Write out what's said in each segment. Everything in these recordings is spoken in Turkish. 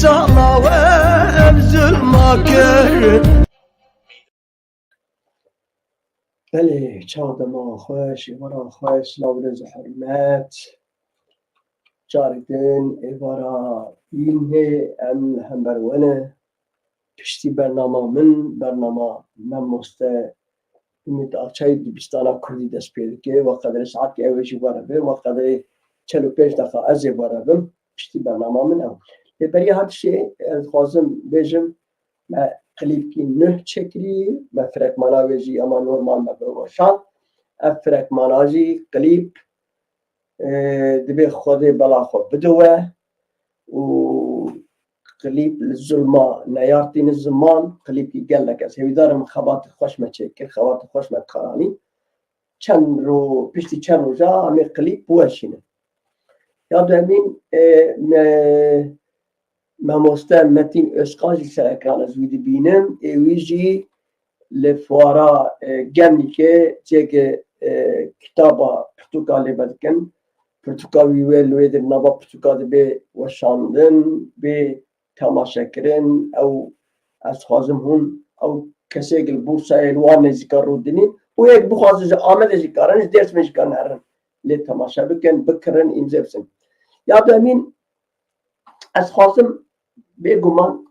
سالا و ظلما کرد بله چادما خوش ایوارا خوش لاورز حرمت جاردن ایوارا اینه ام همبرونه پشتی برنامه من مسته امید آچای دیبستانا کردی دست پیدا که و قدر ساعت که اوشی واره بیم و قدر 45 دقیقه از واره بیم پشتی برنامه من او برای هر شی خوازم بیجم ما کلیپ کی نه چکری ما فرق مناویجی اما نورمال ما بروشان فرق مناجی کلیپ دبی خود بلا خود بدوه و کلیپ الظلمة نيارتين الزمان کلیپ کی گل لك از هیدارم خبات خوش ما چکر خبات خوش ما کارانی چند رو پشتی چند روزا همه کلیپ بوشینه یاد همین ما مسته متین اسقاجی سر اکران از ویدی بینم ایویجی لفوارا گمی که چه کتابا پرتوکالی بدکن پرتوکاوی ویلوی در نبا پرتوکالی به وشاندن به تماشا کردن او از خازم هم او کسی که بورسا الوان نزیکار رو دنین و یک بخوازه آمده زیکارن از درس مشکان هرن لی تماشا بکرن امزه بسن یاد همین از خازم بگمان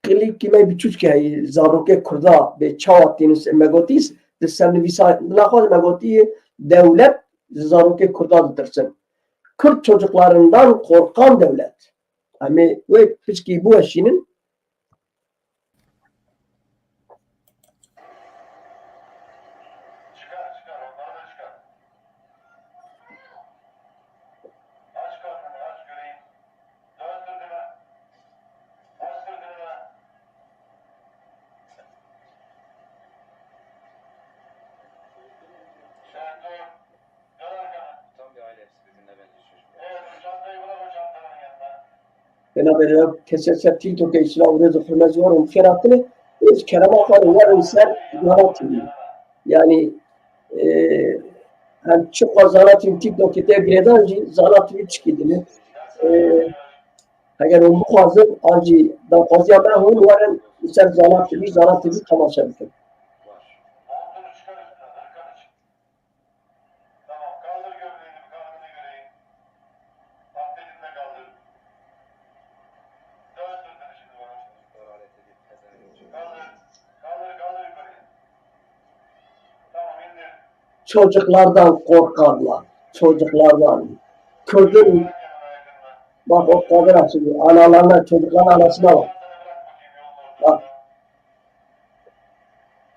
کلیپ که من بچوش که زاروکه کردا به چاواتینس مگوتیس دستن نویسای نخواهد مگوتی devlet زاروکه کردا درسن Kürt çocuklarından korkan devlet. Ama ve peki bu eşinin beraber keser TikTok'ta İslam'ı zıfırmaz var. Müşeratını hiç kerem atarı var. İnsan yaratıyor. Yani hem çok az zanatın TikTok'ta birden zanatı çıkıyor. Eğer onu fazla acı da fazla ben onu varın insan zanatı tamaşa yapıyor. Çocuklardan korkarlar. Çocuklardan. Kırdın. Bak o kadar açılıyor. Analarına, çocukların anasına bak. Bak.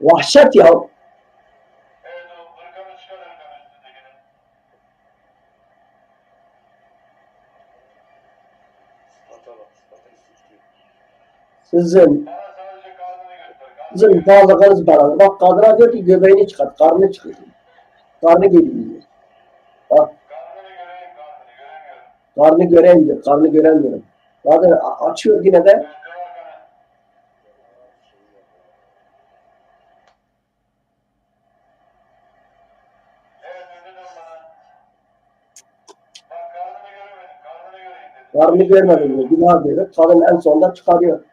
Vahşet ya. Sizin varlığınız beraber. Bak kadına diyor ki göbeğini çıkart. Karnını çıkart. Karnı geliyor. Bak. Karnı göremiyor. Karnı göremiyorum. Zaten açıyor yine de. Karnı görmedim diyor. Günah diyor. Kadın en sonunda çıkarıyor.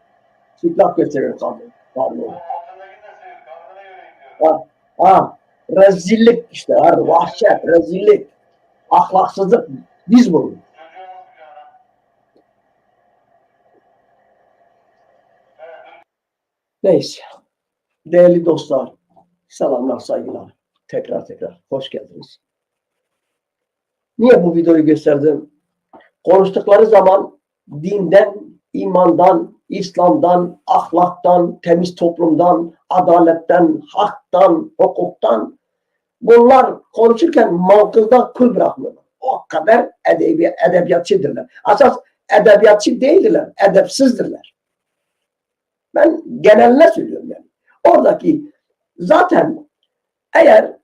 Çıplak gösteriyor kadın. Karnını. Rezillik işte. Vahşet, rezillik. Ahlaksızlık. Biz bunu. Neyse. Değerli dostlar. Selamlar, saygılar. Tekrar hoş geldiniz. Niye bu videoyu gösterdim? Konuştukları zaman dinden, imandan, İslam'dan, ahlaktan, temiz toplumdan, adaletten, haktan, hukuktan bunlar konuşurken mantığında kul bırakmıyorlar. O kadar edebiyatçıdırlar. Asas edebiyatçı değildirler, edepsizdirler. Ben geneline söylüyorum yani. Oradaki zaten eğer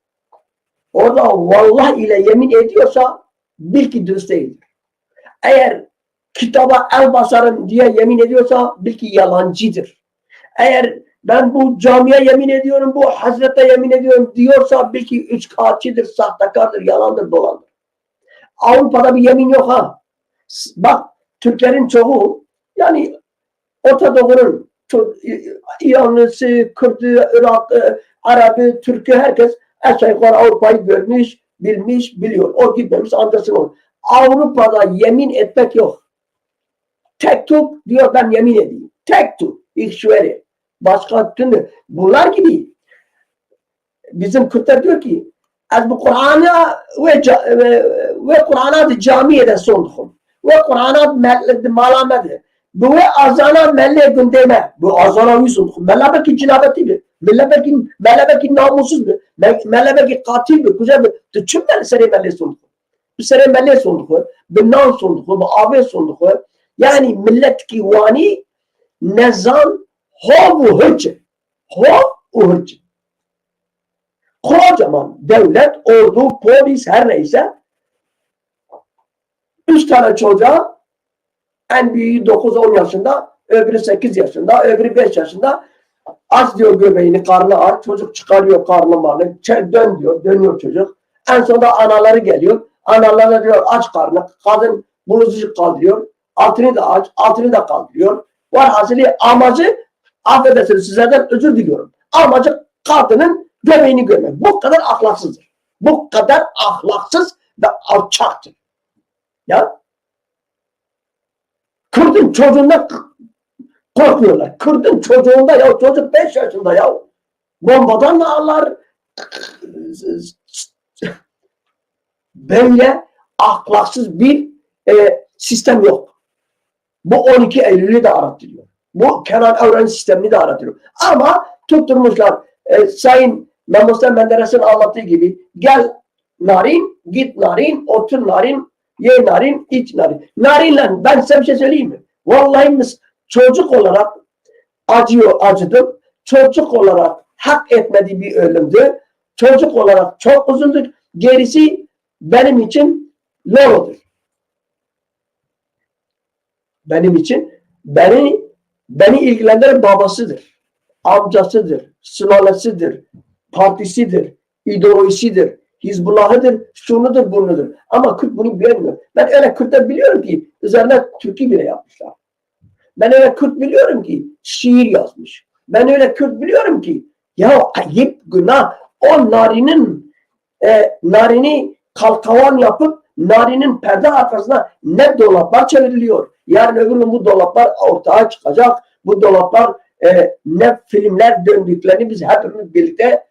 orada vallahi ile yemin ediyorsa bil ki dürüst değildir. Eğer kitaba el basarım diye yemin ediyorsa bil ki yalancıdır. Eğer ben bu camiye yemin ediyorum, bu hazrete yemin ediyorum diyorsa bil ki üçkağıtçıdır, sahtekardır, yalandır, dolandır. Avrupa'da bir yemin yok ha. Bak Türklerin çoğu Yani Orta Doğu'nun İranlısı, Kürt'ü, Irak'ı, Arap'ı, Türk'ü herkes aşağı yukarı Avrupa'yı görmüş, bilmiş, biliyor. O gitmemiş, anlasın onu. Avrupa'da yemin etmek yok. Tek tük diyor ben yemin edeyim. Tek tük. İkşveri. Başka türlü. Bunlar gibi. Bizim Kürtler diyor ki az bu Kur'an'a ve Kur'an'a camiyede sondum. Ve Kur'an'a malamedir. Bu azana melle gündeme. Bu azana yüzündüm. Melle belki cinabeti mi? Melle belki namussuz mu? Melle belki katil mi? Güzel mi? Tüm melle seri melle sondum. Bu seri melle sondum. Bu nan sondum. Bu abi sondum. Yani millet ki vani nezam hov hıcı. Hov hıcı. Kocaman devlet, ordu, polis her neyse 3 tane çocuğa en büyüğü 9-10 yaşında, öbürü 8 yaşında, öbürü 5 yaşında aç diyor göbeğini, karnı aç, çocuk çıkarıyor karnı malı, dön diyor, dönüyor çocuk. En sonunda anaları geliyor, anaları diyor aç karnı, kadın bluzu kaldırıyor, altını da aç, altını da kaldırıyor. Var hasili amacı, affedersiniz sizlerden özür diliyorum, amacı kadının göbeğini görmek. Bu kadar ahlaksızdır. Bu kadar ahlaksız ve alçaktır. Ya Kürt'ün çocuğundan korkmuyorlar. Kürt'ün çocuğunda ya çocuk 5 yaşında ya bombadan mı ağlar? Böyle ahlaksız bir sistem yok. Bu 12 Eylül'ü de arattırıyor. Bu Kenan Evren sistemini de arattırıyor. Ama tutturmuşlar Sayın Mehmet Menderes'in anlattığı gibi gel narin, git narin, otur narin, ye narin, iç narin. Narinle ben size bir şey söyleyeyim mi? Vallahi çocuk olarak acıdım. Çocuk olarak hak etmediği bir ölümdü. Çocuk olarak çok uzundur. Gerisi benim için lorodur. Benim için beni ilgilendiren babasıdır. Amcasıdır, sülalesidir, partisidir, ideolojisidir, Hizbullah'ıdır, şunudur, bunudur. Ama Kürt bunu bilmiyor. Ben öyle Kürtler biliyorum ki üzerine türkü bile yapmışlar. Ben öyle Kürt biliyorum ki şiir yazmış. Ben öyle Kürt biliyorum ki ya ayıp günah o narini kalkavan yapıp narinin perde arkasına ne dolaplar çevriliyor. Yarın öbür gün bu dolaplar ortaya çıkacak. Bu dolaplar ne filmler döndüklerini biz hepimiz birlikte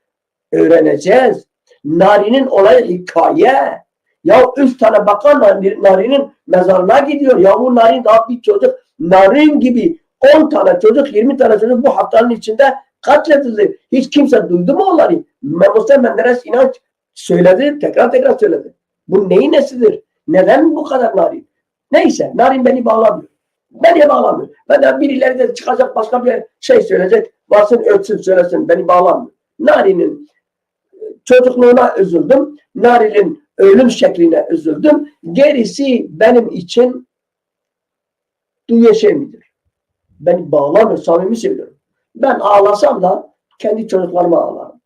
öğreneceğiz. Narinin olayı hikaye. Ya 3 tane bakan narinin mezarına gidiyor. Ya bu narin daha bir çocuk. Narin gibi 10 tane çocuk, 20 tane çocuk bu haftanın içinde katledildi. Hiç kimse duydu mu onları? Mehmet Menderes İnanç söyledi, tekrar söyledi. Bu neyin nesidir? Neden bu kadar narin? Neyse, narin beni bağlamıyor. Beni bağlamıyor. Ben birileri de çıkacak başka bir şey söyleyecek. Varsın ölsün söylesin. Beni bağlamıyor. Nari'nin çocukluğuna üzüldüm. Nari'nin ölüm şekline üzüldüm. Gerisi benim için dünya şey midir? Beni bağlamıyor. Samimi söylüyorum. Ben ağlasam da kendi çocuklarıma ağlarım.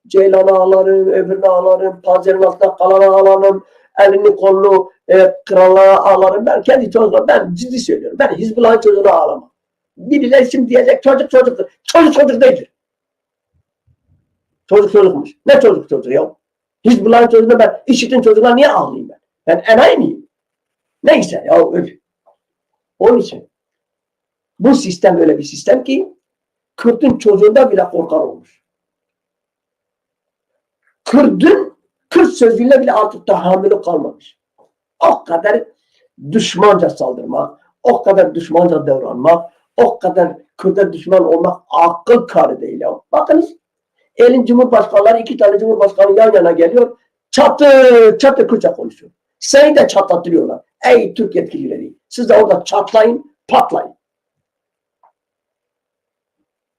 Ceylan'a ağlarım, öbürüne ağlarım, panzerin altında kalana ağlarım, elini kolunu krallığa ağlarım. Ben kendi çocuklarım, ben ciddi söylüyorum. Ben Hizbullah'ın çocuğuna ağlamam. Birileri şimdi diyecek çocuk çocuktur. Çocuk değildir. Çocukmuş. Ne çocuk ya? Hizbullah'ın çocuğuna ben, IŞİD'in çocuğuna niye ağlayayım ben? Ben enayi miyim? Neyse ya öyle. Onun için bu sistem öyle bir sistem ki Kürt'ün çocuğunda bile korkar olmuş. Kürt sözüyle bile artık tahammülü kalmamış. O kadar düşmanca saldırmak, o kadar düşmanca davranmak, o kadar Kürt'e düşman olmak akıl kârı değil ya. Bakınız elin cumhurbaşkanları 2 tane cumhurbaşkanı yan yana geliyor. Çatı Kürtçe konuşuyor. Seni de çatlatıyorlar. Ey Türk yetkilileri. Siz de orada çatlayın, patlayın.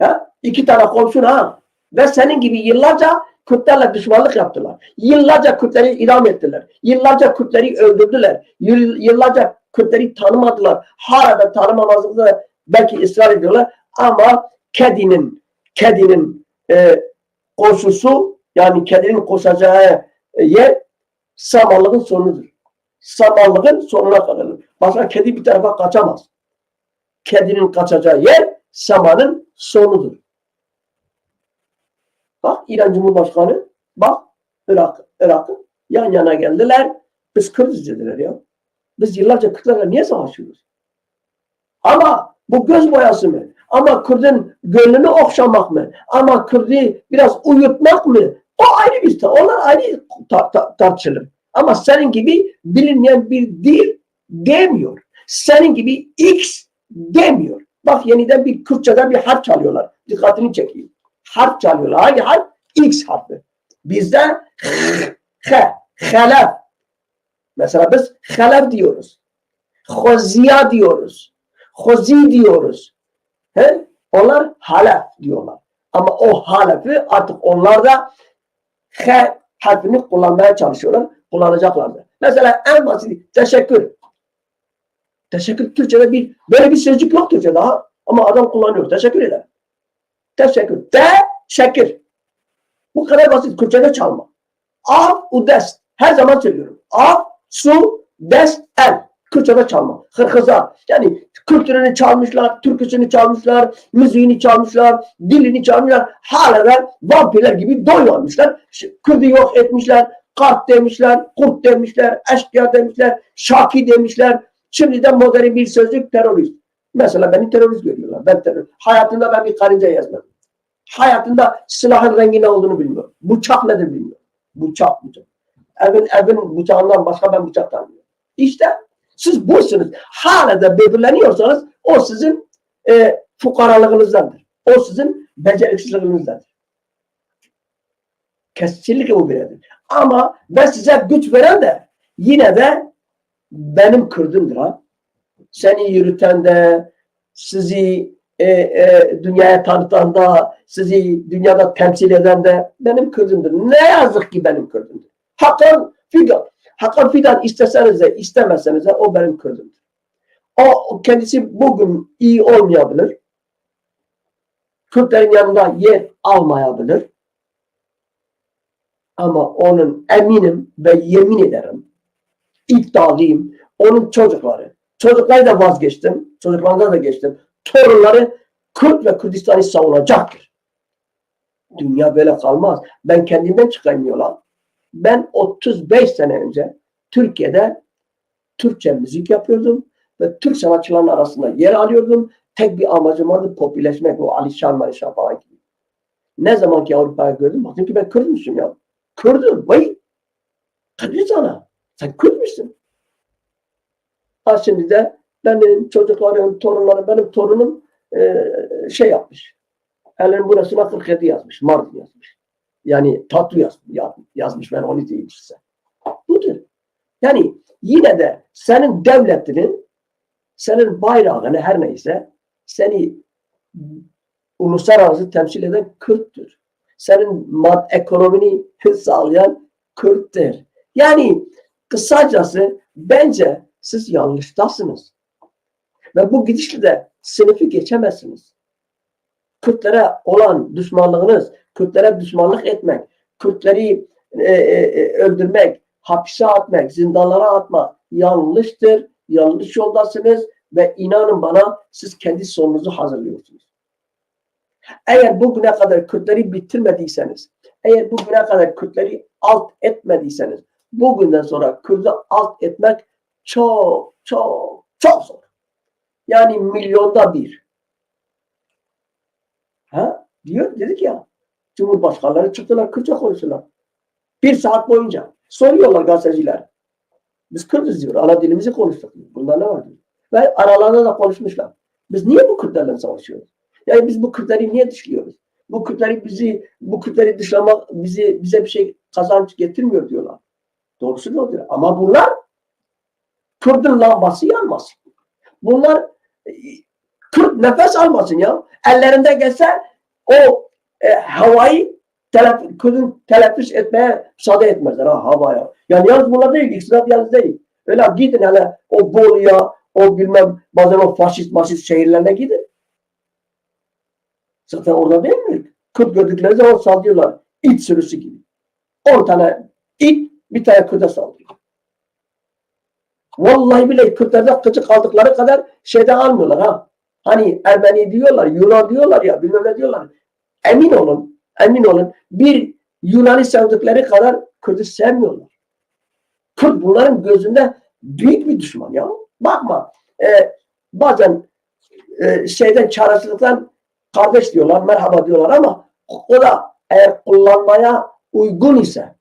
Ya, 2 tane komşun ha. Ve senin gibi yıllarca Kürtlerle düşmanlık yaptılar. Yıllarca Kürtleri idam ettiler. Yıllarca Kürtleri öldürdüler. Yıllarca Kürtleri tanımadılar. Hala da tanımamazlıkta belki ısrar ediyorlar. Ama kedinin koşusu yani kedinin koşacağı yer samanlığın sonudur. Samanlığın sonuna kadar. Başka kedi bir tarafa kaçamaz. kedinin kaçacağı yer samanın sonudur. Bak İran Cumhurbaşkanı, bak Irak'ın yan yana geldiler. Biz Kürt'üz dediler ya. Biz yıllarca Kürtlerle niye savaşıyoruz? Ama bu göz boyası mı? Ama Kürt'ün gönlünü okşamak mı? Ama Kürt'ü biraz uyutmak mı? O ayrı bir şey. Onlar ayrı tartışılır. Ama senin gibi bilinmeyen bir dil demiyor. Senin gibi X demiyor. Bak yeniden bir Kürtçe'de bir harf çalıyorlar. Dikkatini çekeyim. Harf çalıyorlar. Hangi harf? X harfi. Bizde H, Halef. Mesela biz Halef diyoruz. Hoziya diyoruz. Hozi diyoruz. He? Onlar Halef diyorlar. Ama o Halef'i artık onlar da H harfini kullanmaya çalışıyorlar. Kullanacaklardır. Mesela en basit teşekkür. Teşekkür Türkçe'de böyle bir sözcük yok Türkçe'de ha. Ama adam kullanıyor. Teşekkür eder. Teşekkür. Teşekkür. Bu kadar basit. Kürtçe'de çalma. Af, udest. Her zaman söylüyorum. Af, su, des, el. Kürtçe'de çalma. Hırkıza. Yani kültürünü çalmışlar, türküsünü çalmışlar, müziğini çalmışlar, dilini çalmışlar. Hala da vampirler gibi doymamışlar. Kürt'ü yok etmişler. Kart demişler, kurt demişler, eşkıya demişler, şaki demişler. Şimdi de modern bir sözcük terörist. Mesela beni terörist görüyorlar. Ben terörist. Hayatında ben bir karınca yazmadım. Hayatında silahın rengi ne olduğunu bilmiyorum. Bıçak nedir bilmiyorum. Bıçak. Evin bıçağından başka ben bıçak tanımıyorum. İşte siz busunuz. Hala da birbirleniyorsanız o sizin fukaralığınızdandır. O sizin beceriksizliğinizdendir. Kesinlikle bu böyledir. Ama ben size güç veren de yine de benim Kürdümdür ha. Seni yürüten de, sizi dünyaya tanıtan da, sizi dünyada temsil eden de benim Kürdümdür. Ne yazık ki benim Kürdümdür. Hakan Fidan isteseniz de istemezseniz de o benim Kürdümdür. O kendisi bugün iyi olmayabilir. Kürtlerin yanında yer almayabilir. Ama onun eminim ve yemin ederim, iddialıyım, onun çocukları da vazgeçtim, çocuklarından da geçtim, torunları Kürt ve Kürdistan'ı savunacaktır. Dünya böyle kalmaz. Ben kendimden çıkarmıyorlar. Ben 35 sene önce Türkiye'de Türkçe müzik yapıyordum ve Türk sanatçıların arasında yer alıyordum. Tek bir amacım vardı, popüleşmek, o Alişan Malişan falan gibi. Ne zaman ki Avrupa'yı gördüm, baktım ki ben Kürtmüşüm ya. Kürdüm, vay! Tabii sana, sen Kürtmüşsün. Ha şimdi de benim çocuklarım, torunlarım, benim torunum şey yapmış. Elin burasına 47 yazmış, Mardin yazmış. Yani tatlı yazmış, ben onu diyeyim size. Budur. Yani yine de senin devletinin, senin bayrağını her neyse, seni uluslararası temsil eden Kürttür. Senin ekonomini sağlayan Kürttür. Yani kısacası bence siz yanlıştasınız. Ve bu gidişle de sınıfı geçemezsiniz. Kürtlere olan düşmanlığınız, Kürtlere düşmanlık etmek, Kürtleri öldürmek, hapse atmak, zindanlara atmak yanlıştır. Yanlış yoldasınız ve inanın bana siz kendi sonunuzu hazırlıyorsunuz. Eğer bugüne kadar Kürtleri bitirmediyseniz, eğer bugüne kadar Kürtleri alt etmediyseniz, bugünden sonra Kürt'ü alt etmek çok zor. Yani milyonda bir. Ha? Dedik ya, Cumhurbaşkanları çıktılar, Kürtçe konuştular. 1 saat boyunca soruyorlar gazeteciler. Biz Kürt'üz diyor, ana dilimizi konuştuk. Bunda ne var diyor. Ve aralarında da konuşmuşlar. Biz niye bu Kürtlerle savaşıyoruz? Yani biz bu Kürtleri niye dışlıyoruz? Bu Kürtleri dışlamak bize bir şey kazanç getirmiyor diyorlar. Doğrusu ne oluyor? Ama bunlar Kürt'ün lambası yanmasın. Bunlar Kürt nefes almasın ya. Ellerinde gelse o havayı Kürt'ün telaffuz etmeye müsaade etmezler ha havaya. Yani yalnız bunlar değil, iktisat yalnız değil. Öyle gidin hele o Bolu'ya, o bilmem bazen o faşist şehirlerine gidin. Zaten orada değil mi? Kürt gördükleri zaman saldırıyorlar. İt sürüsü gibi. 10 tane it bir tane Kürt'e saldırıyor. Vallahi bile Kürtlerde kıcı kaldıkları kadar şeyden almıyorlar ha. Hani Ermeni diyorlar, Yunan diyorlar ya, bilmem ne diyorlar. Emin olun bir Yunan'ı sevdikleri kadar Kürt'ü sevmiyorlar. Kürt bunların gözünde büyük bir düşman ya. Bakma bazen şeyden çaresizlikten kardeş diyorlar, merhaba diyorlar ama o da eğer kullanmaya uygun ise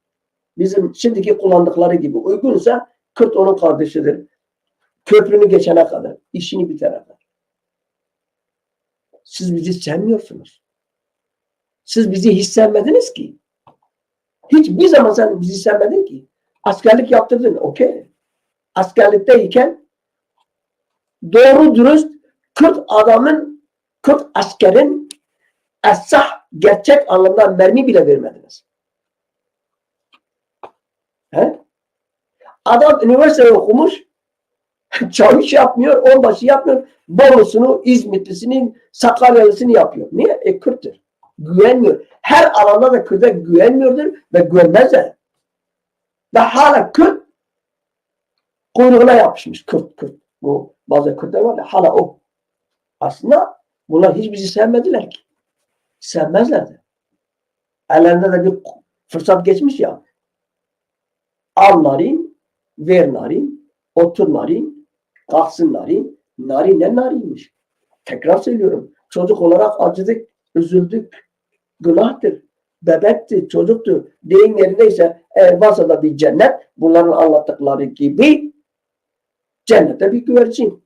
bizim şimdiki kullandıkları gibi uygun ise Kürt onun kardeşidir. Köprünü geçene kadar, işini bitene kadar. Siz bizi sevmiyorsunuz. Siz bizi hiç sevmediniz ki. Hiçbir zaman sen bizi sevmedin ki. Askerlik yaptırdın, okey. Askerlikteyken doğru dürüst Kürt askerin esah gerçek anlamda mermi bile vermediniz. He? Adam üniversite okumuş, çavuş yapmıyor, onbaşı yapmıyor, Borlusunu, İzmitlisini, Sakaryalısını yapıyor. Niye? Kürttür. Güvenmiyor. Her alanda da Kürt'e güvenmiyordur ve güvenmezler. Ve hala Kürt kuyruğuna yapışmış. Kürt. Bu bazı Kürtler var ya, hala o. Aslında bunlar hiç bizi sevmediler ki. Sevmezlerdi. Ellerinde de bir fırsat geçmiş ya. Al narin, ver narin, otur narin, kalksın narin. Narin ne narinmiş? Tekrar söylüyorum. Çocuk olarak acıdık, üzüldük. Günahtır. Bebekti, çocuktu. Deyim yerindeyse varsa da bir cennet, bunların anlattıkları gibi cennette bir güvercin.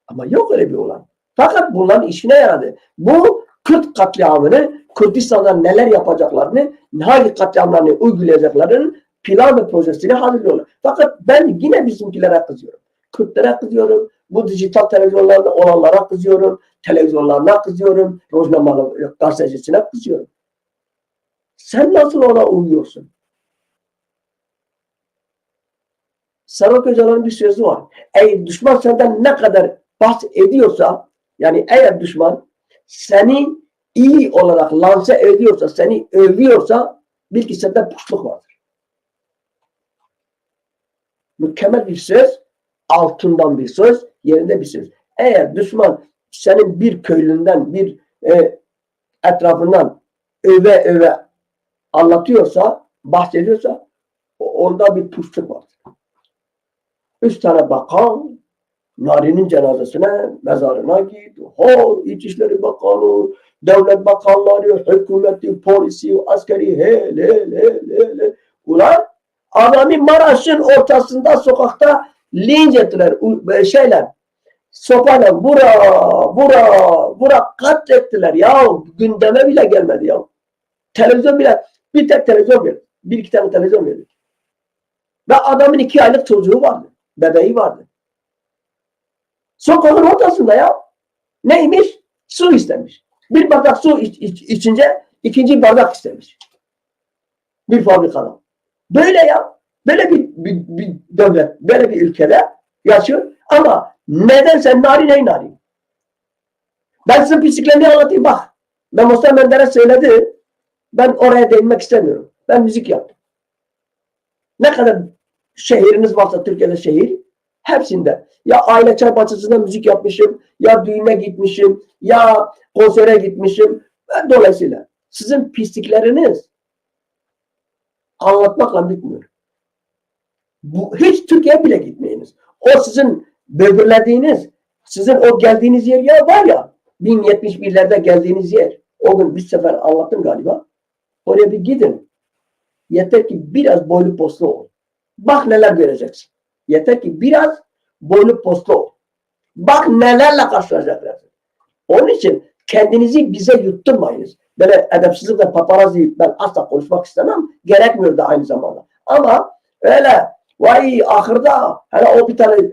Ama yok öyle bir olan. Fakat bunların işine yaradı. Bu Kürt katliamını, Kürtistan'da neler yapacaklarını, hangi katliamlarını uygulayacaklarının plan ve projesini hazırlıyorlar. Fakat ben yine bizimkilere kızıyorum. Kürtlere kızıyorum. Bu dijital televizyonlarda olanlara kızıyorum. Televizyonlarına kızıyorum. Roznamalı gazetecisine kızıyorum. Sen nasıl ona uyuyorsun? Sarık Öcalan'ın bir sözü var. Eğer düşman senden ne kadar bahsediyorsa, yani eğer düşman seni iyi olarak lanse ediyorsa, seni övüyorsa bil ki sende puşluk vardır. Mükemmel bir söz, altından bir söz, yerinde bir söz. Eğer düşman senin bir köylünden, bir etrafından öve anlatıyorsa, bahsediyorsa onda bir puşluk vardır. 3 tane bakan Nari'nin cenazesine, mezarına gitti. İçişleri Bakanı, devlet bakanları, hükümeti, polisi, askeri, hele. Ulan adamı Maraş'ın ortasında sokakta linç ettiler. Sopayla bura katlettiler ya. Gündeme bile gelmedi ya. Televizyon bile, bir tek televizyon verdi. Bir iki tane televizyon verdi. Ve adamın 2 aylık çocuğu vardı. Bebeği vardı. Sokağın ortasında ya. Neymiş? Su istemiş. Bir bardak su içince ikinci bardak istemiş. Bir fabrikadan. Böyle ya. Böyle bir devlet, böyle bir ülkede yaşıyor. Ama nedense narin. Ben size pisliklerini anlatayım bak. Mustafa Menderes söyledi. Ben oraya değinmek istemiyorum. Ben müzik yaptım. Ne kadar şehriniz varsa Türkiye'de şehir, hepsinde ya aile çay bahçesinde müzik yapmışım, ya düğüne gitmişim, ya konsere gitmişim. Dolayısıyla sizin pislikleriniz anlatmakla bitmiyor. Hiç Türkiye'ye bile gitmeyiniz. O sizin böbürlediğiniz, sizin o geldiğiniz yer ya var ya, 1071'lerde geldiğiniz yer. O gün bir sefer anlattım galiba. Oraya bir gidin. Yeter ki biraz boylu postlu ol. Bak neler göreceksin. Yeter ki biraz boylu postlu ol. Bak nelerle karşılaşacaksın. Onun için kendinizi bize yutturmayınız. Böyle edepsizlikle paparazzi ben asla konuşmak istemem. Gerekmiyor da aynı zamanda. Ama öyle vay ahırda hele o bir tane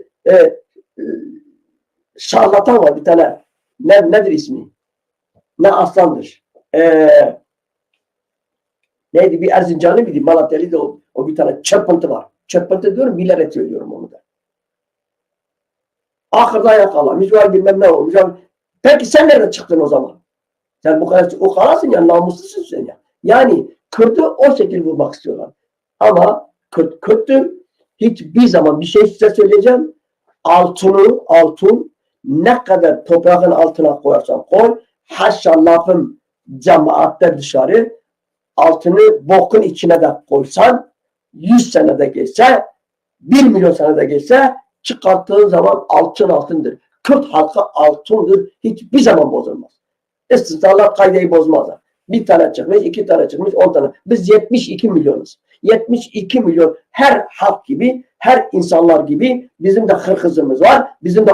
şarlatan var bir tane. Nedir ismi? Ne aslandır? Neydi bir Erzincanlı mıydı? Malatya'lıydı o bir tane çırpıntı var. Çırpıntı diyorum bilerek söylüyorum onu da. Ahırda yakalamış var bilmem ne olmuş. Peki sen nereden çıktın o zaman? Sen bu kadar o kalasın ya namuslusun sen ya. Yani Kürt'ü o şekilde vurmak istiyorlar. Ama Kürt'tür. Hiçbir zaman bir şey size söyleyeceğim. Altın ne kadar toprağın altına koyarsan koy, haşa lafın cemaatte dışarı, altını bokun içine de koysan, 100 senede geçse, 1 milyon senede geçse, çıkarttığın zaman altındır. Kürt halkı altındır. Hiçbir zaman bozulmaz. İstisnalar kaideyi bozmazlar. Bir tane çıkmış, 2 tane çıkmış, 10 tane. Biz 72 milyonuz. 72 milyon her halk gibi, her insanlar gibi bizim de hırkızımız var, bizim de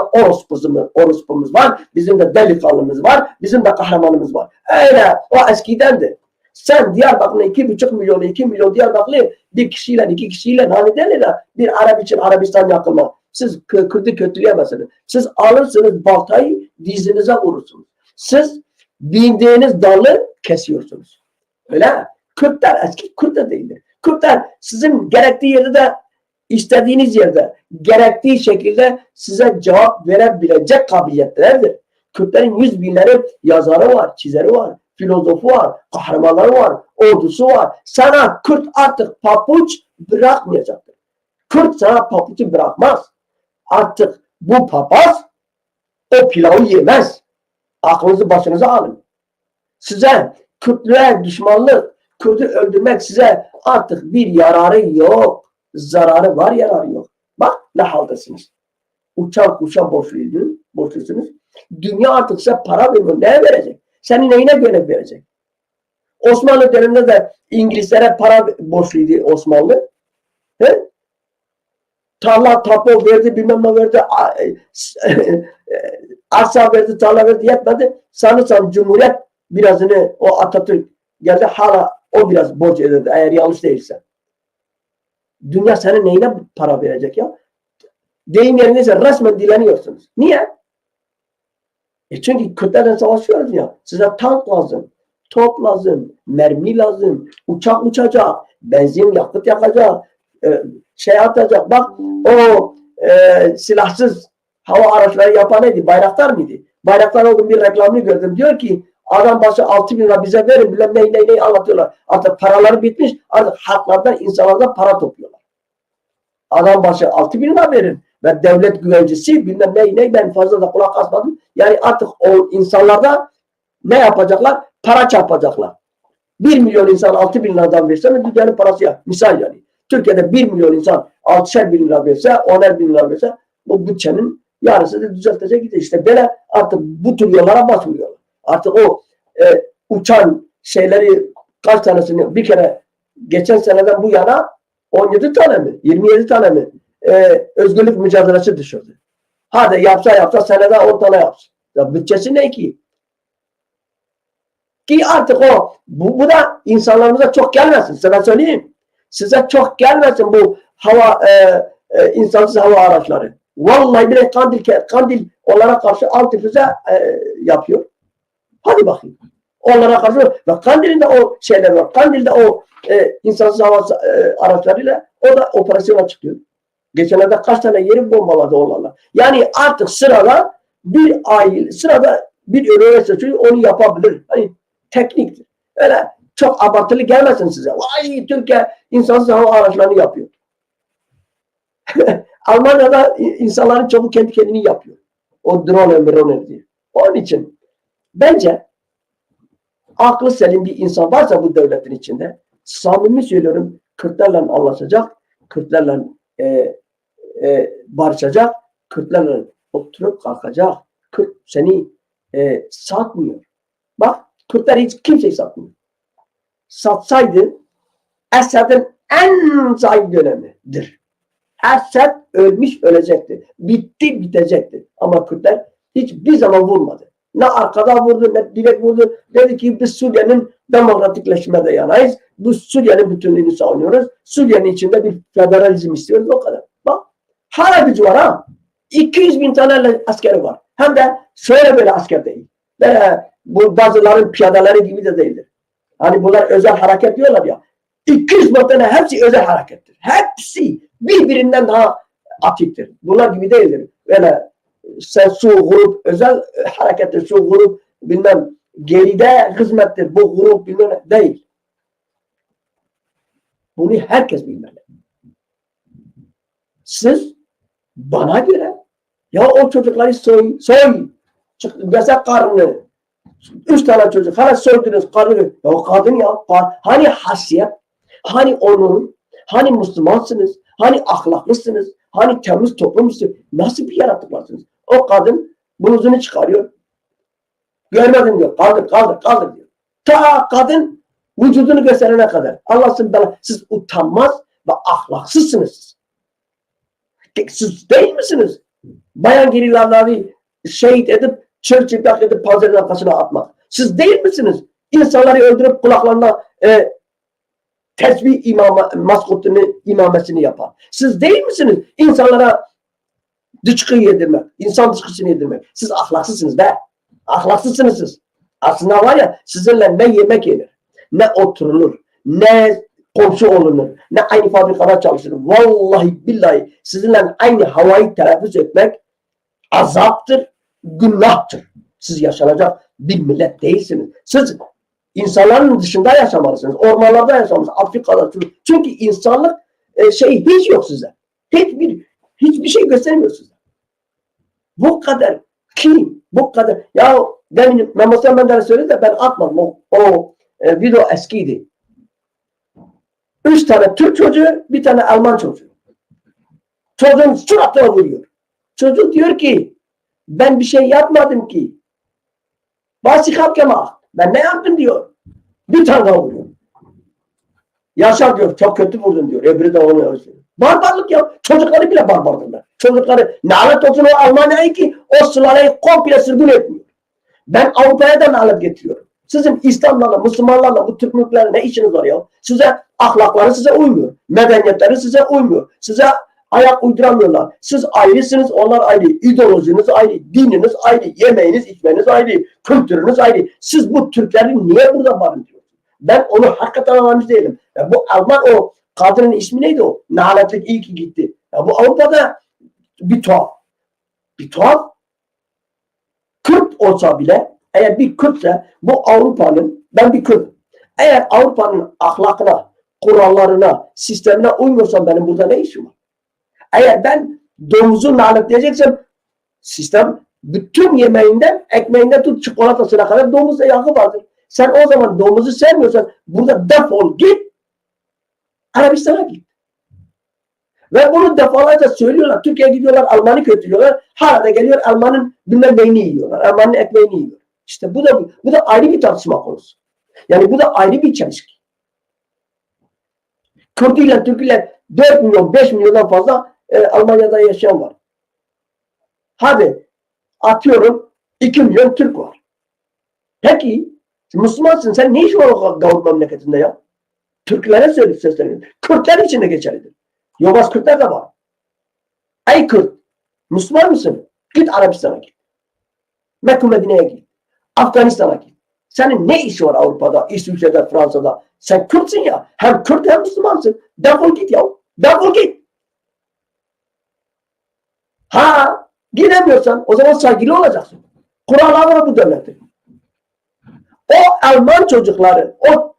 orospumuz var, bizim de delikanlımız var, bizim de kahramanımız var. Öyle, o eskidendi. Sen Diyarbakır'ın 2,5 milyon Diyarbakırlı bir kişiyle, 2 kişiyle hani derler bir Arap için Arabistan yakılma. Siz Kürt'ü kötüleyemezsiniz. Siz alırsınız baltayı dizinize vurursunuz. Siz bindiğiniz dalı kesiyorsunuz. Öyle mi? Kürtler eski Kürt de değildir. Kürtler sizin gerektiği yerde de istediğiniz yerde gerektiği şekilde size cevap verebilecek kabiliyetlerdir. Kürtlerin 100 binleri yazarı var, çizeri var, filozofu var, kahramanları var, ordusu var. Sana Kürt artık papuç bırakmayacaktır. Kürt sana papucu bırakmaz. Artık bu papaz o pilavı yemez. Aklınızı başınıza alın. Size Kürtlüğe düşmanlık, Kürt'ü öldürmek size artık bir yararı yok. Zararı var, yararı yok. Bak ne haldesiniz. Uçan kuşa borçlusunuz. Dünya artık size para vermiyor. Neye verecek? Senin neyine göre verecek? Osmanlı döneminde de İngilizlere para borçluydu Osmanlı. He? Tarla, tapu verdi, bilmem ne verdi, arsa verdi, tarla verdi, yetmedi. Sanırsam Cumhuriyet birazını o Atatürk geldi, hala o biraz borç ödedi eğer yanlış değilse. Dünya senin neyine para verecek ya? Deyim yerindeyse resmen dileniyorsunuz. Niye? Çünkü Kürtlerle savaşıyoruz ya. Size tank lazım, top lazım, mermi lazım, uçak uçacak, benzin yakıt yakacak, şey atacak. Bak o silahsız hava araçları yapan neydi? Bayraktar mıydı? Bayraktar o gün bir reklamını gördüm. Diyor ki adam başı 6 bin lira bize verin. Bilmem ne anlatıyorlar. Artık paraları bitmiş. Artık halklardan, insanlardan para topluyorlar. Adam başı 6 bin lira verin. Ve devlet güvencesi bilmem ne ben fazla da kulak asmadım. Yani artık o insanlarda ne yapacaklar? Para çarpacaklar. 1 milyon insan 6 bin liradan verse dünyanın parası ya. Misal yani. Türkiye'de 1 milyon insan 6'şer bin lira verse, 10'er bin lira verse bu bütçenin yarısı da düzeltecek gidiyor. İşte böyle artık bu tür yollara basmıyorlar. Artık o uçan şeyleri kaç tanesini bir kere geçen seneden bu yana 17 tane mi? 27 tane mi? Özgürlük mücadelesi düşürdü. Hadi yapsa senede 10 tane yapsın. Ya bütçesi ne ki? Ki artık o bu da insanlarımıza çok gelmesin. Size söyleyeyim. Size çok gelmesin bu hava insansız hava araçları. Vallahi bile Kandil onlara karşı antifüze yapıyor. Hadi bakayım. Onlara karşı ve Kandil'in de o şeyler var. Kandil'de o insansız hava araçlarıyla o da operasyona çıkıyor. Geçenlerde kaç tane yeri bombaladı onlarla. Yani artık sırada bir üniversite çocuğu onu yapabilir. Hani tekniktir. Öyle çok abartılı gelmesin size. Vay Türkiye insansız hava araçlarını yapıyor. Almanya'da insanların çoğu kendi kendini yapıyor. O drone diye. Onun için bence aklı selim bir insan varsa bu devletin içinde samimi söylüyorum Kürtlerle anlaşacak, Kürtlerle barışacak, Kürtlerle oturup kalkacak. Kürt seni satmıyor. Bak Kürtler hiç kimseyi satmıyor. Satsaydı Esad'ın en zayıf dönemidir. Esad ölmüş ölecekti. Bitti bitecekti. Ama Kürtler hiçbir zaman vurmadı. Ne arkada vurdu ne direkt vurdu. Dedi ki biz Suriye'nin demokratikleşmede yanayız. Biz Suriye'nin bütünlüğünü savunuyoruz. Suriye'nin içinde bir federalizm istiyoruz. O kadar. Bak hala gücü var ha. 200 bin tane askeri var. Hem de şöyle böyle asker değil. Böyle bu bazıların piyadeleri gibi de değildir. Hani bunlar özel hareket diyorlar ya. 200 bin tane hepsi özel harekettir. Hepsi birbirinden daha atiktir. Bunlar gibi değildir. Böyle su grup özel harekettir. Su grup bilmem geride hizmettir. Bu grup bilmem değil. Bunu herkes bilmeli. Siz bana göre Ya o çocukları soy. Mesela karnını. 3 tane çocuk. Hala soydunuz karnını. Ya o kadın ya. Hani hasiyet? Hani onur? Hani Müslümansınız? Hani ahlaklısınız? Hani temiz toplumsunuz? Nasıl bir yaratıklarsınız? O kadın bluzunu çıkarıyor. Görmedim diyor. Kaldır diyor. Ta kadın vücudunu gösterene kadar. Allah'ın belası. Siz utanmaz ve ahlaksızsınız. Siz değil misiniz? Bayan gerilerleri şehit edip çırçıplak edip panzerin arkasına atmak. Siz değil misiniz? İnsanları öldürüp kulaklarına tesbih maskotunu imamesini yapan. Siz değil misiniz? İnsanlara dışkı yedirmek. İnsan dışkısını yedirmek. Siz ahlaksızsınız be. Ahlaksızsınız siz. Aslında var ya sizinle ne yemek yenir, ne oturulur, ne komşu olunur, ne aynı fabrikada çalışılır. Vallahi billahi sizinle aynı havayı teneffüs etmek azaptır, günahtır. Siz yaşanacak bir millet değilsiniz. Siz insanların dışında yaşamalısınız. Ormanlarda yaşamalısınız. Afrika'da. Çünkü insanlık hiç yok size. Hiçbir şey göstermiyor size. Bu kadar kim? Bu kadar. Ya demin Mehmet Menderes söyledi de ben atmadım. O video eskiydi. 3 tane Türk çocuğu, bir tane Alman çocuğu. Çocuğun suratına vuruyor. Çocuk diyor ki ben bir şey yapmadım ki. Basi kapkama. Ben ne yaptım diyor. Bir tane daha vuruyor. Yaşar diyor çok kötü vurdun diyor. Öbürü de onu özlüyor. Barbarlık ya. Çocukları bile barbardırlar. Çocukları lanet olsun o Almanya'yı ki o sülaleyi komple sürgün etmiyor. Ben Avrupa'ya da alıp getiriyorum. Sizin İslamlarla, Müslümanlarla, bu Türkmüklerle ne işiniz var ya? Size ahlakları size uymuyor. Medeniyetleri size uymuyor. Size ayak uyduramıyorlar. Siz ayrısınız, onlar ayrı. İdeolojiniz ayrı, dininiz ayrı, yemeğiniz, içmeniz ayrı, kültürünüz ayrı. Siz bu Türkleri niye burada barındırıyorsunuz? Ben onu hakikaten anlamış değilim. Ya bu Alman o kadının ismi neydi o? Naletlik iyi ki gitti. Ya bu Avrupa'da bir tuhaf. Bir tuhaf. Kürt olsa bile eğer bir Kürtse bu Avrupa'nın ben bir Kürt. Eğer Avrupa'nın ahlakına, kurallarına, sistemine uymuyorsam benim burada ne işim var? Eğer ben domuzu lanetleyeceksem sistem bütün yemeğinden, ekmeğinden tut çikolatasına kadar domuz yağı vardır. Sen o zaman domuzu sevmiyorsan burada defol git Arabistan'a git. Ve bunu defalarca söylüyorlar. Türkiye'ye gidiyorlar, Alman'ı kötülüyorlar. Hala da geliyor Alman'ın bilmem neyini yiyorlar. Alman'ın ekmeğini yiyor. İşte bu da ayrı bir tartışma konusu. Yani bu da ayrı bir çelişki. Kürt ile Türk ile 4 milyon, 5 milyondan fazla Almanya'da yaşayan var. Hadi atıyorum 2 milyon Türk var. Peki Müslümansın sen ne iş var o gavur memleketinde ya? Türklere sesleniyor. Kürtler için de geçerlidir. Yobaz Kürtler de var. Ey Kürt, Müslüman mısın? Git Arabistan'a git. Mekke Medine'ye git. Afganistan'a git. Senin ne işi var Avrupa'da, İsviçre'de, Fransa'da? Sen Kürtsün ya. Hem Kürt hem Müslümansın. Defol git ya. Defol git. Ha, gidemiyorsan o zaman saygılı olacaksın. Kurallar var bu devletin. O Alman çocukları, o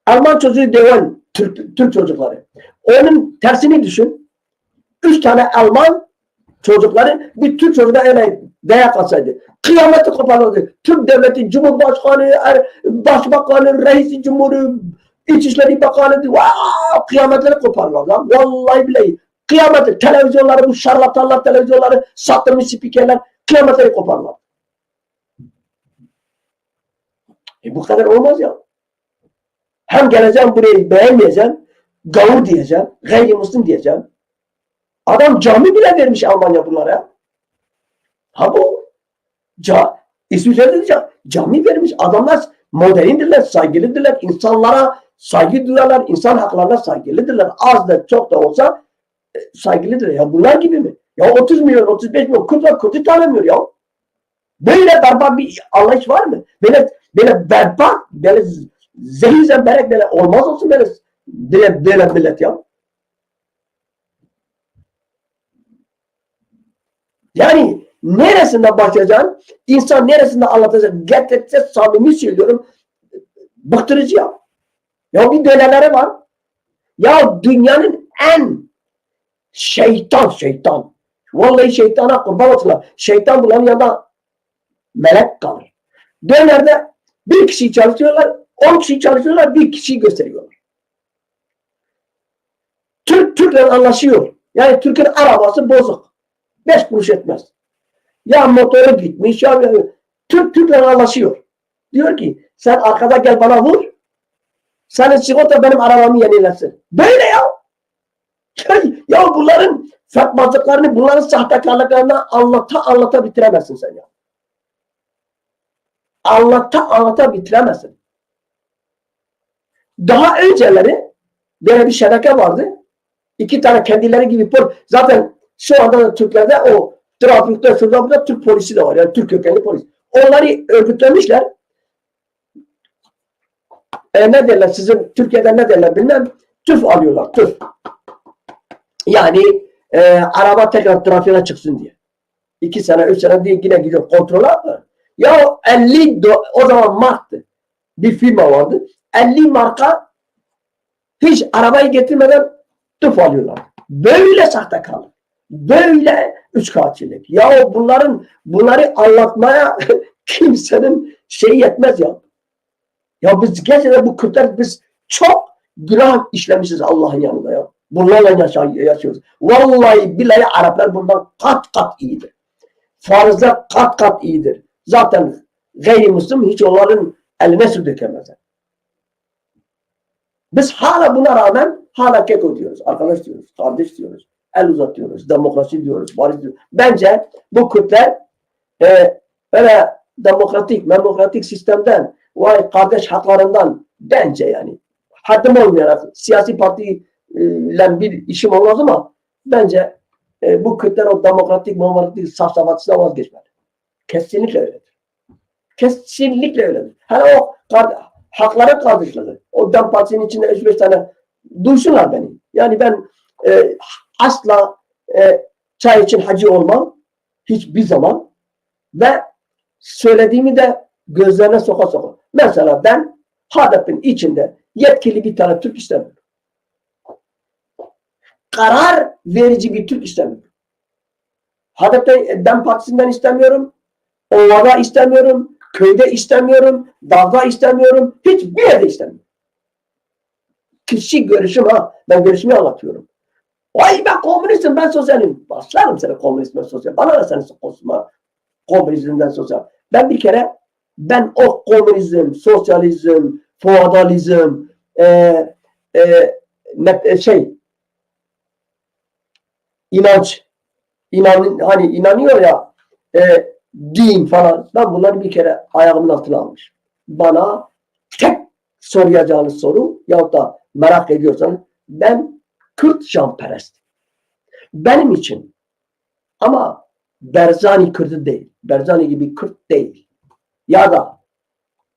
Alman çocuğu deven Türk çocukları. Onun tersini düşün. 3 tane Alman çocukları bir Türk çocuğuna öyle dayak atsaydı. Kıyameti koparırdı. Türk devleti, Cumhurbaşkanı, Başbakanı, Reisi Cumhur'u, İçişleri Bakanı, kıyametleri koparırlar. Vallahi billahi. Kıyameti, televizyonları, bu şarlatanlar televizyonları, sattırmış spikerler, kıyametleri koparırlar. Bu kadar olmaz ya. Hem geleceğim burayı beğenmeyeceğim, gavur diyeceğim, gayrimüslim diyeceğim. Adam cami bile vermiş Almanya bunlara. Ha bu İsviçre'de de cami vermiş. Adamlar moderndirler, saygılıdırlar. İnsanlara saygı duyarlar. İnsan haklarına saygılıdırlar. Az da çok da olsa saygılıdır. Ya bunlar gibi mi? Ya 30 milyon, 35 milyon Kürt'ü tanımıyor ya. Böyle berbat bir anlayış var mı? Böyle berbat, böyle zehir zemberek böyle olmaz olsun böyle millet ya. Yani neresinden başlayacaksın? İnsan neresinden anlatacak? Gerçekten samimi söylüyorum. Bıktırıcı ya. Ya bir döneleri var. Ya dünyanın en şeytan Vallahi şeytana kurban olsunlar. Şeytan bunların yanında melek kalır. Dönerde bir kişi çalıştırıyorlar, 10 kişi çalıştırıyorlar, bir kişiyi gösteriyorlar. Türk'le anlaşıyor. Yani Türk'ün arabası bozuk. 5 kuruş etmez. Ya motoru gitmiş ya Türk'le anlaşıyor. Diyor ki sen arkada gel bana vur. Senin sigorta benim arabamı yenilesin. Böyle ya. Ya bunların fatmazlıklarını, bunların sahtekarlıklarını anlata bitiremezsin sen ya. Anlata bitiremezsin. Daha önceleri böyle bir şebeke vardı. 2 tane kendileri gibi zaten şu anda da Türklerde o trafikte şurada burada Türk polisi de var. Yani Türk kökenli polis. Onları örgütlemişler. Ne derler sizin Türkiye'de ne derler bilmem. TÜF alıyorlar. TÜF. Yani araba tekrar trafiğe çıksın diye. 2 sene 3 sene diye yine gidiyor kontrol aldı. Ya 50 o zaman marktı. Bir firma vardı. 50 marka hiç arabayı getirmeden TÜF alıyorlar. Böyle sahtekarlık. Böyle üçkağıtçılık. Ya bunları anlatmaya kimsenin şeyi yetmez ya. Ya biz gerçekten bu Kürtler biz çok günah işlemişiz Allah'ın yanında ya. Bunlarla yaşıyoruz. Vallahi billahi Araplar bundan kat kat iyidir. Farzlar kat kat iyidir. Zaten gayrimüslim hiç onların eline su dökemezler. Biz hala buna rağmen hala keko diyoruz. Arkadaş diyoruz. Kardeş diyoruz. El uzatıyoruz. Demokrasi diyoruz. Barış diyoruz. Bence bu Kürtler böyle demokratik sistemden vay kardeş haklarından bence yani haddim olmayarak siyasi partiyle bir işim olmaz ama bence bu Kürtler o demokratik safsafatçıdan vazgeçmeli. Kesinlikle öyledir. Kesinlikle öyledir. Hani o haklara kardeşleri. O DEM Partisi'nin içinde 3-5 tane duysunlar beni. Yani ben asla çay için hacı olmam. Hiçbir zaman. Ve söylediğimi de gözlerine soka. Mesela ben HDP'nin içinde yetkili bir tane Türk istemiyorum. Karar verici bir Türk istemiyorum. HDP DEM Partisi'nden istemiyorum. Ovada istemiyorum. Köyde istemiyorum. Dağda istemiyorum. Hiçbir yerde istemiyorum. Kişi görüşüm ha. Ben görüşümü anlatıyorum. Vay ben komünistim, ben sosyalim. Başlarım sana komünist ve sosyal. Bana da sen komünizmden sosyal. Ben bir kere o komünizm, sosyalizm, feodalizm, inanç, hani inanıyor ya, din falan. Ben bunları bir kere ayağımın altına almış. Bana tek soracağınız soru yahut da merak ediyorsanız ben Kürt canperest. Benim için ama Berzani Kürt'ü değil. Berzani gibi Kürt değil. Ya da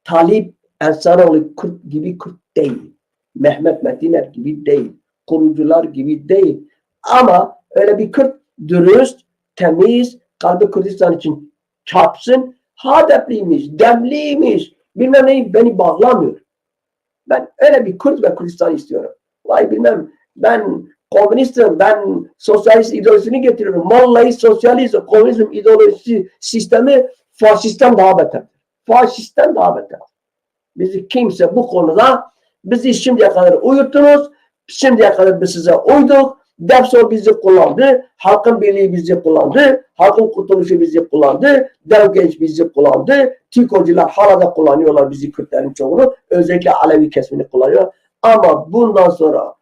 Talip Ensarioğlu Kürt gibi Kürt değil. Mehmet Metiner gibi değil. Kurucular gibi değil. Ama öyle bir Kürt dürüst, temiz, kalbi Kürdistan için çarpsın. Hadepliymiş, demliymiş. Bilmem neyi beni bağlamıyor. Ben öyle bir Kürt ve Kürdistan istiyorum. Vay bilmem ben komünistim, ben sosyalist ideolojisini getiriyorum. Vallahi sosyalizm, komünizm ideolojisi sistemi faşistten daha beter. Faşistten daha beter. Bizi kimse bu konuda bizi şimdiye kadar uyuttunuz. Şimdiye kadar biz size uyduk. Defsol bizi kullandı. Halkın Birliği bizi kullandı. Halkın Kurtuluşu bizi kullandı. Devgenç bizi kullandı. TİKO'cular hala da kullanıyorlar bizi Kürtlerin çoğunu. Özellikle Alevi kesimini kullanıyor. Ama bundan sonra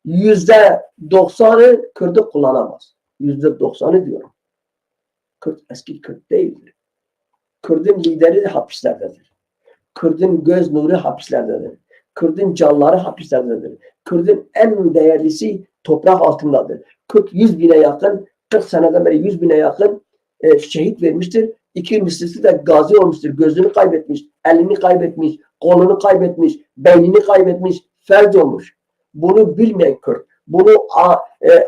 %90'ı Kürt'ü kullanamaz. %90'ı diyorum. Kürt eski Kürt değildir. Kürt'ün lideri hapislerdedir. Kürt'ün göz nuru hapislerdedir. Kürt'ün canları hapislerdedir. Kürt'ün en değerlisi toprak altındadır. Kürt 100 bine yakın, 40 seneden beri 100 bine yakın şehit vermiştir. İkincisi de gazi olmuştur. Gözünü kaybetmiş, elini kaybetmiş, kolunu kaybetmiş, beynini kaybetmiş, felç olmuş. Bunu bilmeyen Kürt, bunu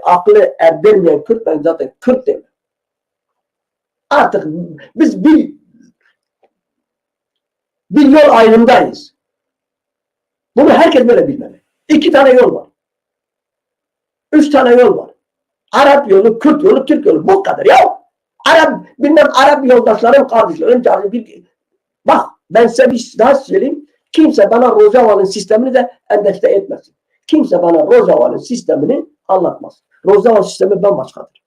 aklı erdirmeyen Kürt, ben zaten Kürt demem. Artık biz bir yol ayrımındayız. Bunu herkes böyle bilmeli. 2 tane yol var. 3 tane yol var. Arap yolu, Kürt yolu, Türk yolu. Bu kadar ya. Arap yoldaşlarım, kardeşlerim, bak ben size bir daha söyleyeyim. Kimse bana Rojava'nın sistemini de endekte etmesin. Kimse bana Rojava'nın sistemini anlatmaz. Rojava sistemi bambaşkadır.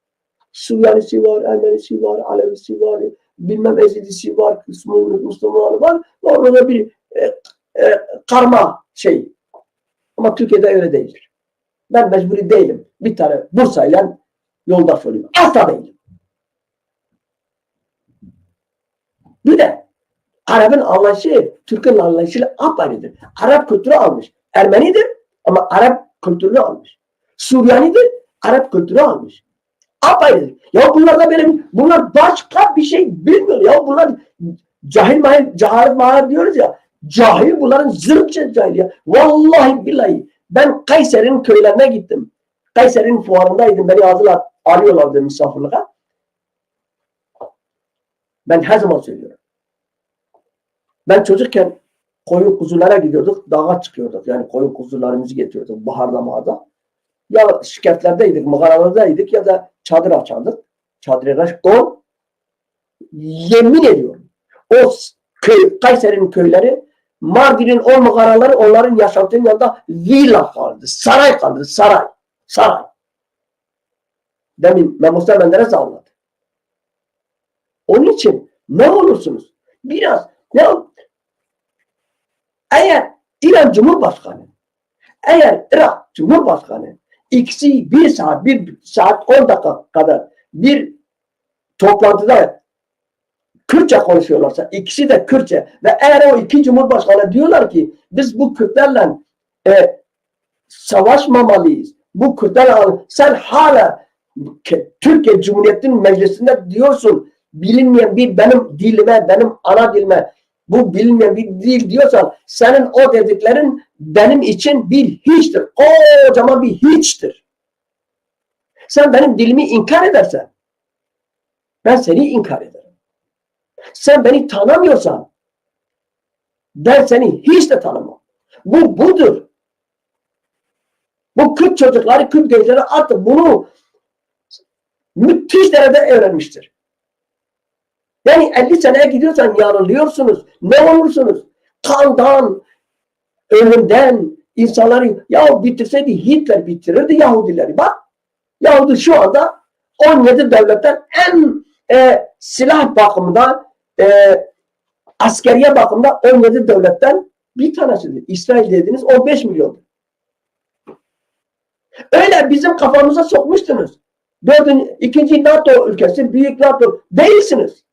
Suriyalisi var, Ermenisi var, Alevisi var, bilmem Ezidisi var, Müslümanı var. Orada bir karma şey. Ama Türkiye'de öyle değildir. Ben mecburi değilim. Bir tane Bursa'yla yoldaş olayım. Asla değilim. Bir de Arap'ın anlayışı, Türk'ün anlayışıyla apayrıdır. Arap kültürü almış. Ermenidir ama Arap kültürünü almış. Suryanidir, Arap kültürü almış. Apayrıdır. Ya bunlar da benim, bunlar başka bir şey bilmiyor. Ya bunlar cehalet mahal diyoruz ya. Cahil, bunların zırhça cahil ya. Vallahi billahi. Ben Kayseri'nin köylerine gittim. Kayseri'nin fuarındaydım. Beni alıyorlardı misafirliğe. Ben her zaman söylüyorum. Ben çocukken koyun kuzulara gidiyorduk. Dağa çıkıyorduk. Yani koyun kuzularımızı getiriyorduk. Baharda mağarada. Ya şirketlerdeydik, mağaralardaydık ya da çadır açardık. Çadır don. Yemin ediyorum. O Kayseri'nin köyleri, Mardin'in o mağaraları onların yaşantının yanında villa kaldı. Saray kaldı. Saray. Saray. Demin Mustafa Menderes anlattı. Onun için ne olursunuz? Biraz eğer İran Cumhurbaşkanı, eğer Irak Cumhurbaşkanı ikisi bir saat 10 dakika kadar bir toplantıda Kürtçe konuşuyorlarsa, ikisi de Kürtçe ve eğer o iki Cumhurbaşkanı diyorlar ki biz bu Kürtlerle savaşmamalıyız. Bu Kürtlerle sen hala Türkiye Cumhuriyeti'nin meclisinde diyorsun bilinmeyen bir benim dilime, benim ana dilime bu bilinmeyen bir dil diyorsan senin o dediklerin benim için bir hiçtir. Kocaman bir hiçtir. Sen benim dilimi inkar edersen ben seni inkar ederim. Sen beni tanımıyorsan ben seni hiç de tanımam. Bu budur. Bu Kürt çocukları, Kürt gençleri artık bunu müthiş derecede öğrenmiştir. Yani 50 seneye gidiyorsan yanılıyorsunuz. Ne olursunuz? Kandan, ölümden, insanları ya bitirseydi Hitler bitirirdi Yahudileri. Bak Yahudi şu anda 17 devletten en silah bakımından askeriye bakımda 17 devletten bir tanesidir. İsrail dediğiniz 15 milyon. Öyle bizim kafamıza sokmuştunuz. İkinci NATO ülkesi, büyük NATO değilsiniz.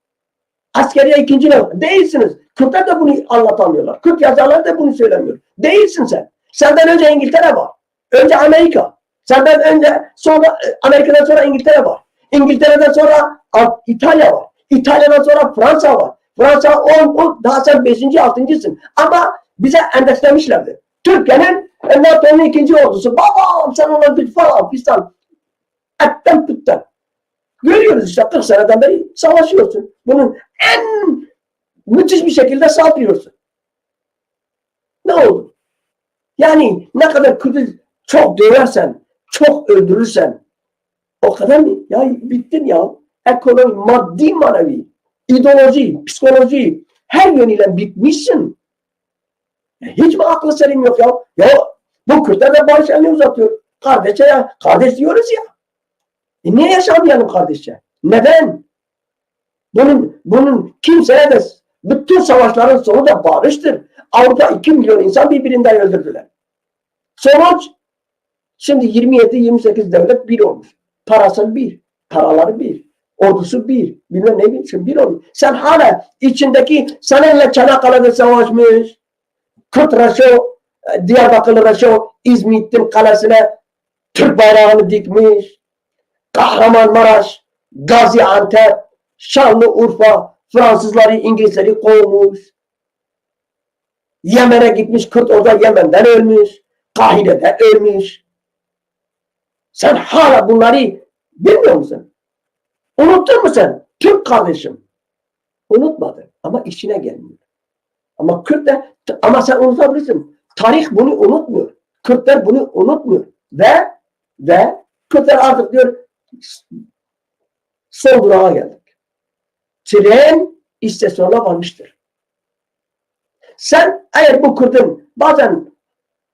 Askeriye ikinci NATO değilsiniz. Kürtler de bunu anlatamıyorlar. Kürt yazarlar da bunu söylemiyor. Değilsin sen. Senden önce İngiltere var. Önce Amerika. Senden önce sonra Amerika'dan sonra İngiltere var. İngiltere'den sonra İtalya var. İtalya'dan sonra Fransa var. Fransa 10 daha sen 5. 6.'sın. Ama bize endekslemişlerdi. Türkiye'nin NATO'nun ikinci ordusu. Babam sen ona bir falan fistan. Etten pütten. Görüyoruz işte 40 seneden beri savaşıyorsun. Bunun en müthiş bir şekilde saldırıyorsun. Ne oldu? Yani ne kadar Kürt'ü çok döversen, çok öldürürsen o kadar mı? Ya bittin ya. Ekonomi, maddi manevi, ideoloji, psikoloji her yönüyle bitmişsin. Hiç mi aklı selim yok ya? Ya bu Kürtler de barış elini uzatıyor. Kardeşe ya, kardeş diyoruz ya. Niye yaşamayalım kardeşçe? Neden? Bunun kimseye de bütün savaşların sonu da barıştır. Avrupa 2 milyon insan birbirinden öldürdüler. Sonuç şimdi 27-28 devlet bir olmuş. Parası bir, paraları bir, ordusu bir, bilmem ne bileyim bir olmuş. Sen hala içindeki seninle Çanakkale'de savaşmış, Kürt Reşo, Diyarbakırlı Reşo, İzmit'in kalesine Türk bayrağını dikmiş, Kahramanmaraş, Gaziantep, Şanlıurfa, Fransızları, İngilizleri kovmuş. Yemen'e gitmiş, Kürt orada Yemen'den ölmüş. Kahire'de ölmüş. Sen hala bunları bilmiyor musun? Unuttun mu sen? Türk kardeşim. Unutmadı ama işine gelmiyor. Ama Kürt de, ama sen unutabilirsin. Tarih bunu unutmuyor. Kürtler bunu unutmuyor. Ve Kürtler artık diyor Son durağa geldik. Tren istasyonuna varmıştır. Sen eğer bu Kürt'ün bazen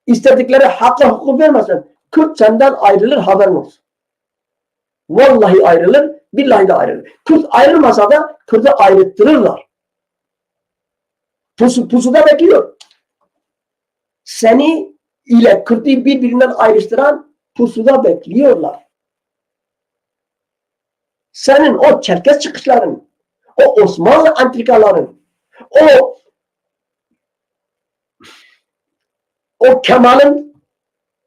istedikleri hakla hukuk vermezsen Kürt senden ayrılır, haberin olsun. Vallahi ayrılır, billahi de ayrılır. Kürt ayrılmasa da Kürt'ü ayrıttırırlar. Pusuda bekliyor. Seni ile Kürt'ü birbirinden ayrıştıran pusuda bekliyorlar. Senin o Çerkez çıkışların, o Osmanlı antrikaların, o Kemal'in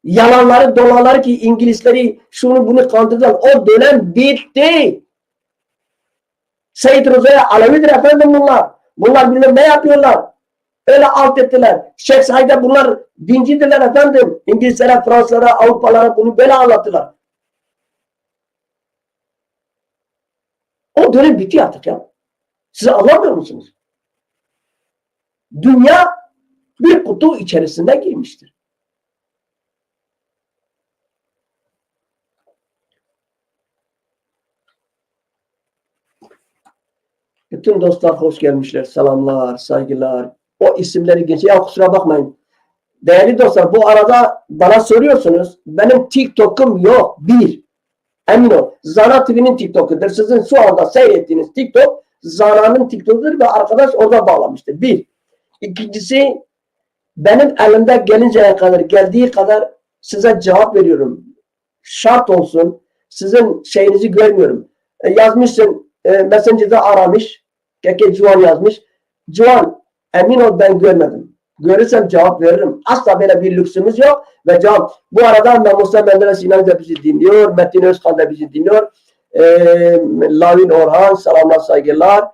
yalanları, dolanları ki İngilizleri şunu bunu kandırdılar. O dönem bitti. Seyyid Rıza'ya Alevidir efendim bunlar. Bunlar bilmem ne yapıyorlar. Öyle alt ettiler. Şeyh Said'e bunlar dincidirler efendim. İngilizlere, Fransızlara, Avrupalara bunu böyle anlattılar. O dönem bitti artık ya. Siz anlamıyor musunuz? Dünya bir kutu içerisinde girmiştir. Bütün dostlar hoş gelmişler. Selamlar, saygılar. O isimleri geçe. Ya kusura bakmayın. Değerli dostlar bu arada bana soruyorsunuz. Benim TikTok'um yok. Bir. Emin ol. Zana TV'nin TikTok'udur. Sizin şu anda seyrettiğiniz TikTok Zana'nın TikTok'udur ve arkadaş orada bağlamıştır. Bir. İkincisi benim elimde gelinceye kadar, geldiği kadar size cevap veriyorum. Şart olsun. Sizin şeyinizi görmüyorum. Yazmışsın Messenger'da aramış. Keke Cuan yazmış. Cuan emin ol ben görmedim. Görürsem cevap veririm. Asla böyle bir lüksümüz yok. Ve cevap. Bu arada Mustafa Menderes İnan da bizi dinliyor. Metin Özkan da bizi dinliyor. Lavin Orhan selamlar saygılar.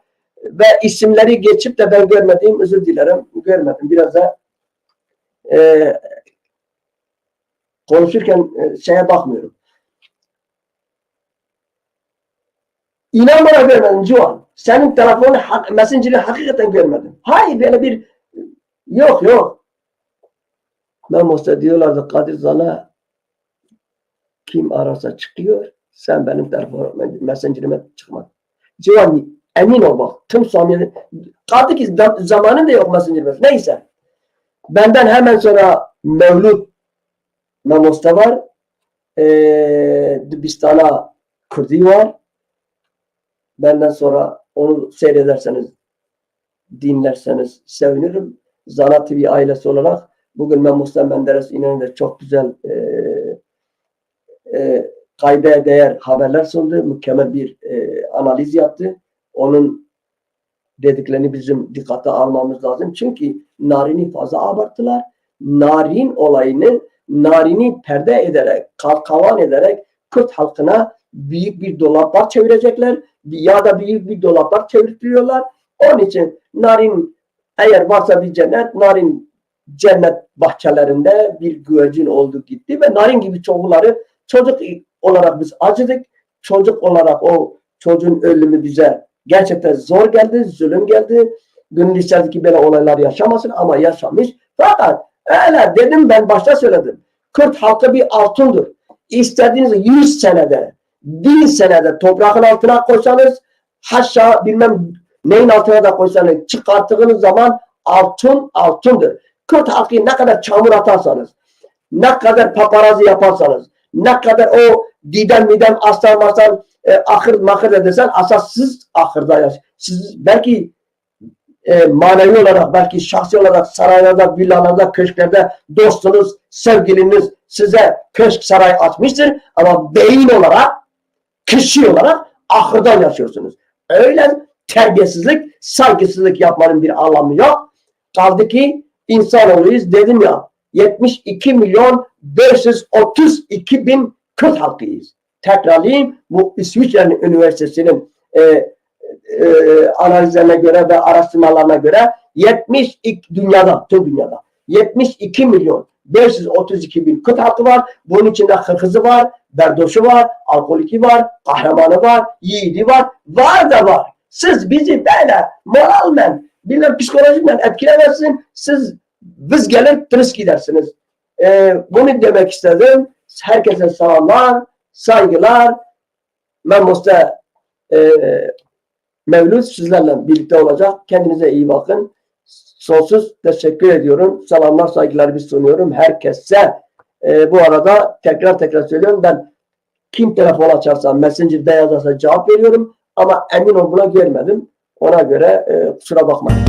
Ve isimleri geçip de ben görmediğim özür dilerim. Görmedim. Biraz da konuşurken şeye bakmıyorum. İnan bana görmedim Cuan. Senin telefonu Messenger'ı hakikaten görmedim. Hayır böyle bir yok. Ben Mustafa diyorlardı Kadir Zan'a kim ararsa çıkıyor. Sen benim telefonuma Messenger'ime çıkmadın. Cuan emin ol bak. Tüm samimi. Kaldı ki zamanın da yok Messenger'ime. Neyse. Benden hemen sonra Mevlüt Memosta var. Dibistana Kürdi var. Benden sonra onu seyrederseniz, dinlerseniz sevinirim. Zana TV ailesi olarak bugün Mustafa Menderes İnönü'nde çok güzel kaydaya değer haberler sundu. Mükemmel bir analiz yaptı. Onun dediklerini bizim dikkate almamız lazım. Çünkü Narin'i fazla abarttılar. Narin olayını Narin'i perde ederek, kalkavan ederek Kürt halkına büyük bir dolaplar çevirecekler ya da büyük bir dolaplar çevirtiyorlar. Onun için Narin eğer varsa bir cennet, Narin cennet bahçelerinde bir güvercin oldu gitti ve Narin gibi çocukları çocuk olarak biz acıdık. Çocuk olarak o çocuğun ölümü bize gerçekten zor geldi, zulüm geldi. Gönül isterdi ki böyle olaylar yaşamasın ama yaşamış. Fakat öyle dedim ben başta söyledim. Kürt halkı bir altındır. İstediğiniz 100 senede, 1000 senede toprağın altına koysanız, haşa bilmem neyin altına da koysanız çıkarttığınız zaman altındır. Kürt halkı ne kadar çamur atarsanız, ne kadar paparazzi yaparsanız, ne kadar o midem aslan ahır mahır edersen asassız ahırda yaş. Siz belki manevi olarak, belki şahsi olarak saraylarda, villalarda, köşklerde dostunuz, sevgiliniz size köşk saray açmıştır ama beyin olarak, kişi olarak ahırda yaşıyorsunuz. Öyle terbiyesizlik, saygısızlık yapmanın bir anlamı yok. Kaldı ki insanoğluyuz dedim ya 72 milyon 532 bin Kürt halkıyız. Tekrarlayayım bu İsviçre Üniversitesi'nin analizlerine göre ve araştırmalarına göre 72 dünyada, tüm dünyada 72 milyon 532 bin Kürt halkı var. Bunun içinde Kırgızı var, Berdoşu var, Alkoliki var, Kahramanı var, Yiğidi var. Var da var. Siz bizi böyle moralmen, bilmem psikolojikmen etkilemezsin. Siz biz gelir tırıs gidersiniz. Bunu demek istedim. Herkese selamlar, saygılar. Ben Mustafa Mevlüt sizlerle birlikte olacak. Kendinize iyi bakın. Sonsuz teşekkür ediyorum. Selamlar, saygılarımı sunuyorum herkese. Bu arada tekrar söylüyorum. Ben kim telefon açarsa, Messenger'da yazarsa cevap veriyorum. Ama emin ol buna görmedim. Ona göre kusura bakmayın.